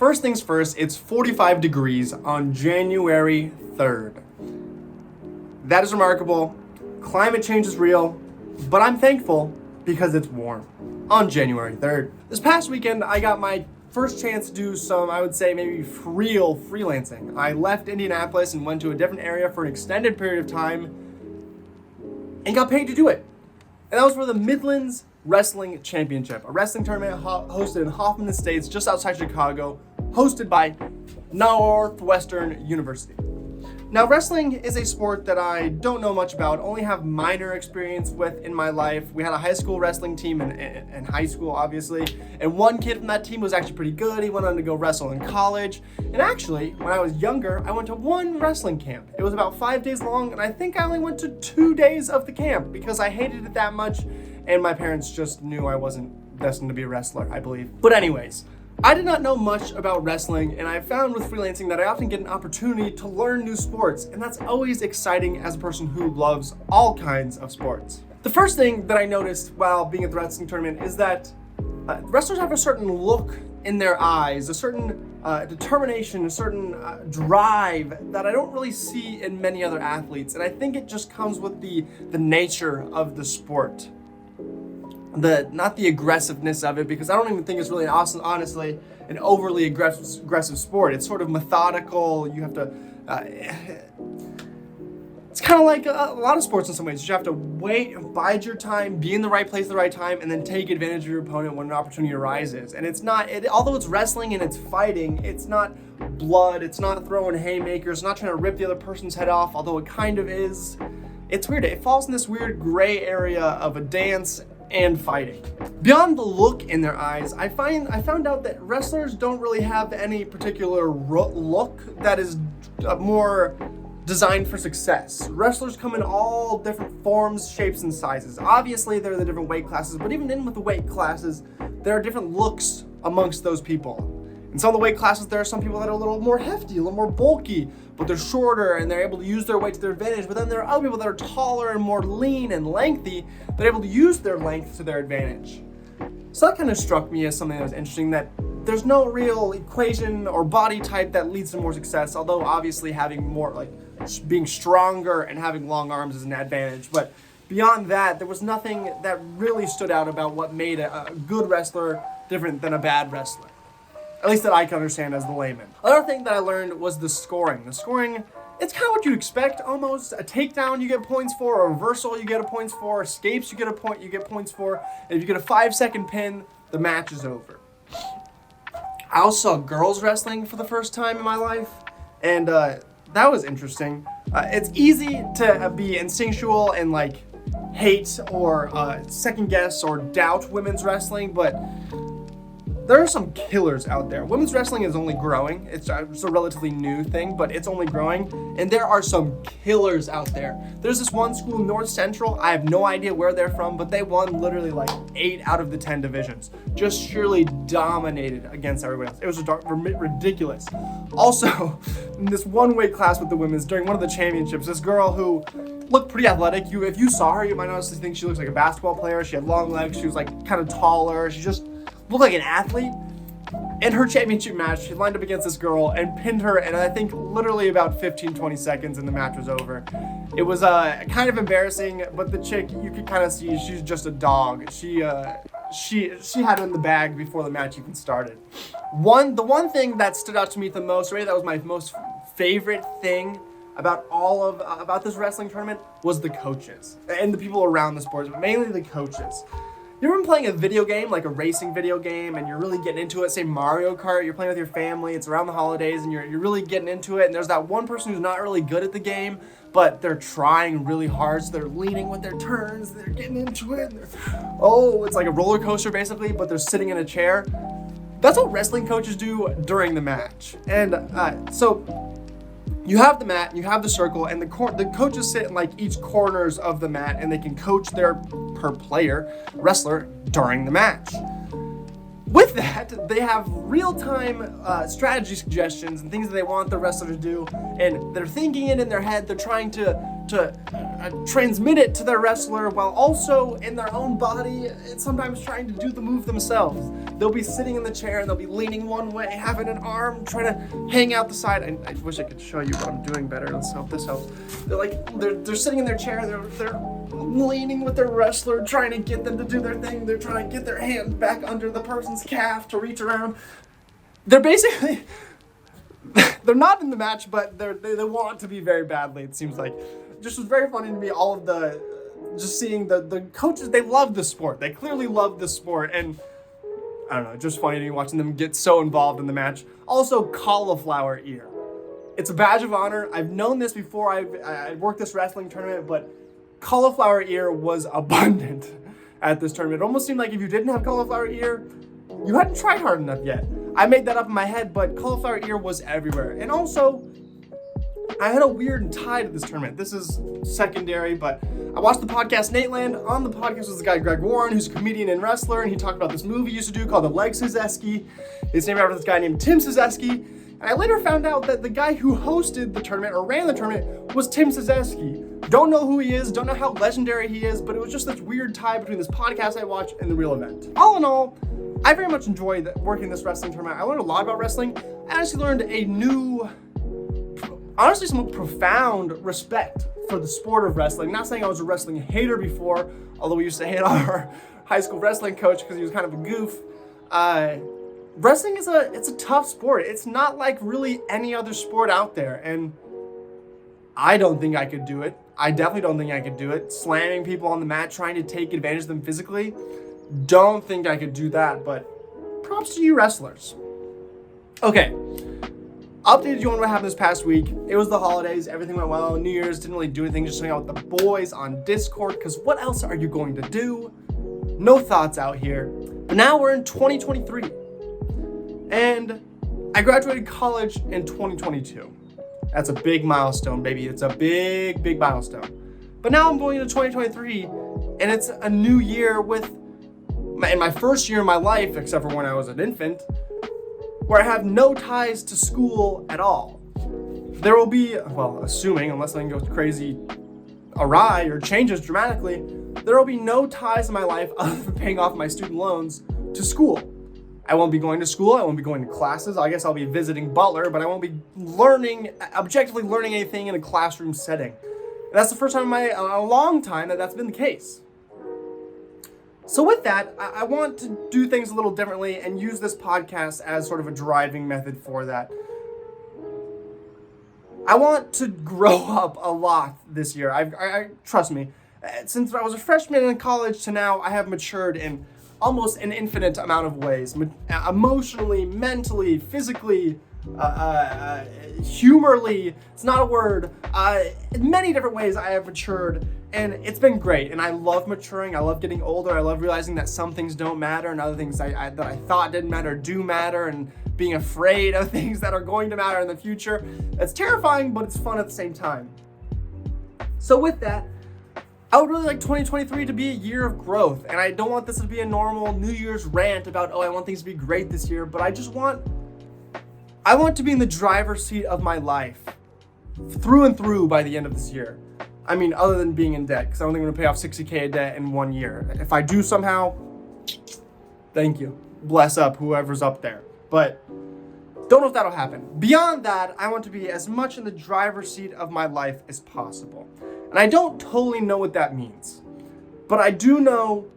First things first, it's 45 degrees on January 3rd. That is remarkable. Climate change is real, but I'm thankful because it's warm on January 3rd. This past weekend, I got my first chance to do some, I would say maybe real freelancing. I left Indianapolis and went to a different area for an extended period of time and got paid to do it. And that was for the Midlands Wrestling Championship, a wrestling tournament hosted in Hoffman Estates just outside Chicago, hosted by Northwestern University. Now, wrestling is a sport that I don't know much about, only have minor experience with in my life. We had a high school wrestling team in high school, obviously, and one kid from that team was actually pretty good. He went on to go wrestle in college. And actually, when I was younger, I went to one wrestling camp. It was about 5 days long, and I think I only went to 2 days of the camp because I hated it that much, and my parents just knew I wasn't destined to be a wrestler, I believe. But anyways, I did not know much about wrestling, and I found with freelancing that I often get an opportunity to learn new sports, and that's always exciting as a person who loves all kinds of sports. The first thing that I noticed while being at the wrestling tournament is that wrestlers have a certain look in their eyes, a certain determination, a certain drive that I don't really see in many other athletes, and I think it just comes with the nature of the sport. Not the aggressiveness of it, because I don't even think it's really honestly an overly aggressive sport. It's sort of methodical. You have to it's kind of like a lot of sports in some ways. You have to wait, bide your time, be in the right place at the right time, and then take advantage of your opponent when an opportunity arises. And it's not, although it's wrestling and it's fighting, it's not blood, it's not throwing haymakers, it's not trying to rip the other person's head off, although it kind of is. It's weird. It falls in this weird gray area of a dance and fighting. Beyond the look in their eyes, I found out that wrestlers don't really have any particular look that is more designed for success. Wrestlers come in all different forms, shapes, and sizes. Obviously, there are the different weight classes, but even in with the weight classes, there are different looks amongst those people. In some of the weight classes, there are some people that are a little more hefty, a little more bulky, but they're shorter and they're able to use their weight to their advantage. But then there are other people that are taller and more lean and lengthy that are able to use their length to their advantage. So that kind of struck me as something that was interesting, that there's no real equation or body type that leads to more success, although obviously having more, like being stronger and having long arms is an advantage. But beyond that, there was nothing that really stood out about what made a good wrestler different than a bad wrestler. At least that I can understand as the layman. Another thing that I learned was the scoring. The scoring, it's kind of what you expect almost. A takedown you get points for, a reversal you get points for, escapes you get points for, and if you get a 5-second pin, the match is over. I also saw girls wrestling for the first time in my life, and that was interesting. It's easy to be instinctual and like hate or second guess or doubt women's wrestling, but there are some killers out there. Women's wrestling is only growing. It's a relatively new thing, but it's only growing. And there are some killers out there. There's this one school, North Central. I have no idea where they're from, but they won literally like 8 out of the 10 divisions. Just surely dominated against everybody else. It was ridiculous. Also, in this one weight class with the women's, during one of the championships, this girl who looked pretty athletic. If you saw her, you might honestly think she looks like a basketball player. She had long legs. She was like kind of taller. She just looked like an athlete. In her championship match, she lined up against this girl and pinned her, and I think literally about 15-20 seconds and the match was over. It was kind of embarrassing, but the chick, you could kind of see she's just a dog. She had it in the bag before the match even started. The one thing that stood out to me the most, that was my most favorite thing about this wrestling tournament, was the coaches and the people around the sport, but mainly the coaches. You ever been playing a video game, like a racing video game, and you're really getting into it, say Mario Kart, you're playing with your family, it's around the holidays, and you're really getting into it, and there's that one person who's not really good at the game, but they're trying really hard, so they're leaning with their turns, they're getting into it, and it's like a roller coaster basically, but they're sitting in a chair. That's what wrestling coaches do during the match. And so you have the mat, you have the circle, and the coaches sit in like each corners of the mat, and they can coach their wrestler during the match. With that, they have real-time strategy suggestions and things that they want the wrestler to do, and they're thinking it in their head. They're trying to to transmit it to their wrestler while also in their own body, sometimes trying to do the move themselves. They'll be sitting in the chair and they'll be leaning one way, having an arm, trying to hang out the side. I wish I could show you what I'm doing better. Let's hope this helps. They're sitting in their chair, they're leaning with their wrestler, trying to get them to do their thing. They're trying to get their hand back under the person's calf to reach around. They're basically... They're not in the match, but they want to be very badly, it seems like. Just was very funny to me, all of just seeing the coaches, they love the sport. They clearly love the sport, and I don't know, just funny to me watching them get so involved in the match. Also, cauliflower ear. It's a badge of honor. I've known this before I worked this wrestling tournament, but cauliflower ear was abundant at this tournament. It almost seemed like if you didn't have cauliflower ear, you hadn't tried hard enough yet. I made that up in my head, but cauliflower ear was everywhere. And also, I had a weird tie to this tournament. This is secondary, but I watched the podcast Nateland. On the podcast was the guy Greg Warren, who's a comedian and wrestler, and he talked about this movie he used to do called The Leg Suzeski. It's named after this guy named Tim Suzeski. And I later found out that the guy who hosted the tournament, or ran the tournament, was Tim Suzeski. Don't know who he is, don't know how legendary he is, but it was just this weird tie between this podcast I watched and the real event. All in all, I very much enjoyed working this wrestling tournament. I learned a lot about wrestling. I actually learned a new, honestly, some profound respect for the sport of wrestling. Not saying I was a wrestling hater before, although we used to hate our high school wrestling coach because he was kind of a goof. Wrestling is a tough sport. It's not like really any other sport out there, and I don't think I could do it. I definitely don't think I could do it. Slamming people on the mat, trying to take advantage of them physically. Don't think I could do that, but props to you wrestlers. Okay, updated you on what happened this past week. It was the holidays, everything went well. New Year's, didn't really do anything, just hang out with the boys on Discord, because what else are you going to do? No thoughts out here. But now we're in 2023, and I graduated college in 2022. That's a big milestone, baby. It's a big, big milestone. But now I'm going into 2023, and it's a new year in my first year of my life, except for when I was an infant, where I have no ties to school at all. There will be, well, assuming, unless something goes crazy awry or changes dramatically, there will be no ties in my life other than paying off my student loans to school. I won't be going to school, I won't be going to classes. I guess I'll be visiting Butler, but I won't be objectively learning anything in a classroom setting. And that's the first time in a long time that's been the case. So with that, I want to do things a little differently and use this podcast as sort of a driving method for that. I want to grow up a lot this year. I trust me. Since I was a freshman in college to now, I have matured in almost an infinite amount of ways. Emotionally, mentally, physically, humorly, it's not a word, in many different ways I have matured, and it's been great, and I love maturing, I love getting older, I love realizing that some things don't matter, and other things that I thought didn't matter do matter, and being afraid of things that are going to matter in the future. It's terrifying, but it's fun at the same time. So with that, I would really like 2023 to be a year of growth, and I don't want this to be a normal New Year's rant about, I want things to be great this year, but I want to be in the driver's seat of my life through and through by the end of this year. I mean, other than being in debt, because I don't think I'm going to pay off $60K of debt in 1 year. If I do somehow, thank you. Bless up whoever's up there. But don't know if that'll happen. Beyond that, I want to be as much in the driver's seat of my life as possible. And I don't totally know what that means. But I do know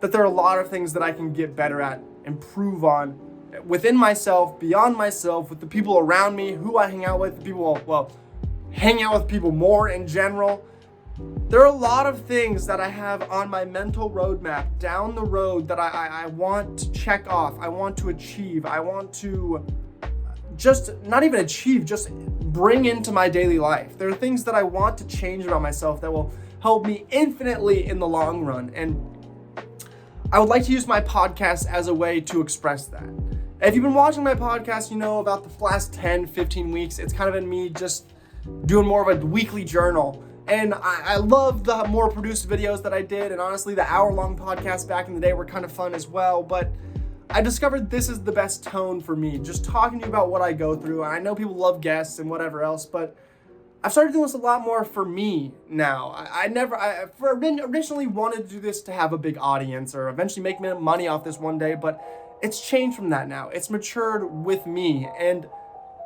that there are a lot of things that I can get better at, improve on, within myself, beyond myself, with the people around me, who I hang out with, hang out with people more in general. There are a lot of things that I have on my mental roadmap down the road that I want to check off, I want to achieve, I want to just not even achieve, just bring into my daily life. There are things that I want to change about myself that will help me infinitely in the long run. And I would like to use my podcast as a way to express that. If you've been watching my podcast, you know about the last 10, 15 weeks, it's kind of been me just doing more of a weekly journal. And I love the more produced videos that I did, and honestly, the hour-long podcasts back in the day were kind of fun as well, but I discovered this is the best tone for me, just talking to you about what I go through. And I know people love guests and whatever else, but I've started doing this a lot more for me now. Originally wanted to do this to have a big audience or eventually make money off this one day, but it's changed from that now. It's matured with me, and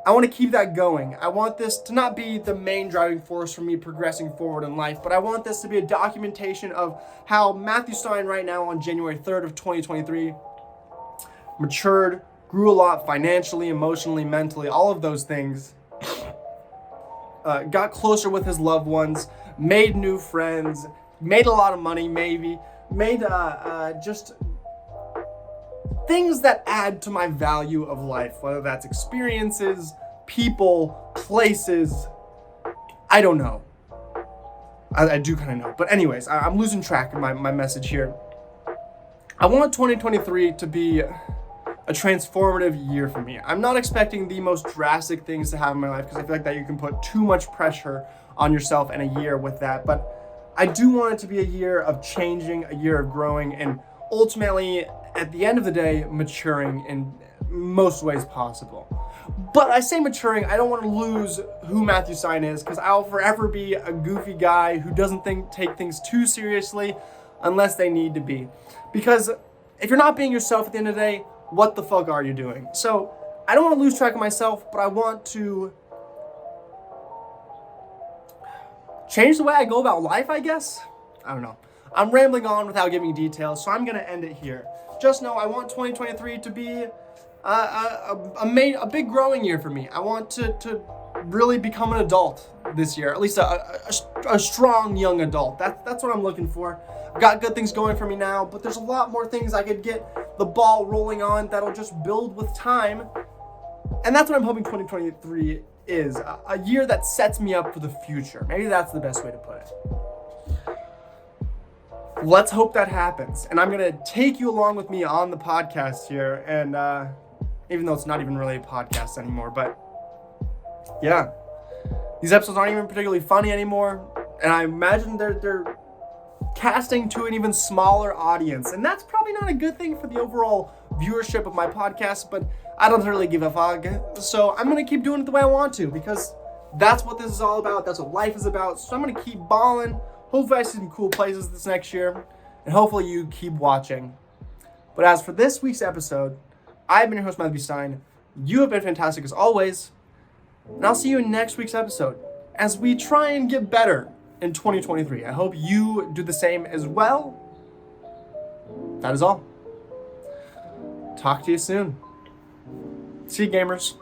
I want to keep that going. I want this to not be the main driving force for me progressing forward in life, but I want this to be a documentation of how Matthew Stein right now on January 3rd of 2023 matured, grew a lot financially, emotionally, mentally, all of those things. Got closer with his loved ones, made new friends, made a lot of money maybe, made just things that add to my value of life, whether that's experiences, people, places, I don't know. I do kind of know. But anyways, I'm losing track of my message here. I want 2023 to be a transformative year for me. I'm not expecting the most drastic things to happen in my life because I feel like that you can put too much pressure on yourself in a year with that. But I do want it to be a year of changing, a year of growing, and ultimately, at the end of the day, maturing in most ways possible. But I say maturing, I don't want to lose who Matthew Stein is because I'll forever be a goofy guy who doesn't take things too seriously unless they need to be. Because if you're not being yourself at the end of the day, what the fuck are you doing? So I don't want to lose track of myself, but I want to change the way I go about life, I guess? I don't know. I'm rambling on without giving details, so I'm going to end it here. Just know I want 2023 to be a big growing year for me. I want to really become an adult this year, at least a strong young adult. That's what I'm looking for. I've got good things going for me now, but there's a lot more things I could get the ball rolling on that'll just build with time. And that's what I'm hoping 2023 is, a year that sets me up for the future. Maybe that's the best way to put it. Let's hope that happens. And I'm going to take you along with me on the podcast here. And even though it's not even really a podcast anymore, but yeah, these episodes aren't even particularly funny anymore. And I imagine they're casting to an even smaller audience. And that's probably not a good thing for the overall viewership of my podcast, but I don't really give a fuck. So I'm going to keep doing it the way I want to because that's what this is all about. That's what life is about. So I'm going to keep balling. Hopefully I see some cool places this next year, and hopefully you keep watching. But as for this week's episode, I've been your host, Matthew Stein. You have been fantastic as always, and I'll see you in next week's episode as we try and get better in 2023. I hope you do the same as well. That is all. Talk to you soon. See you, gamers.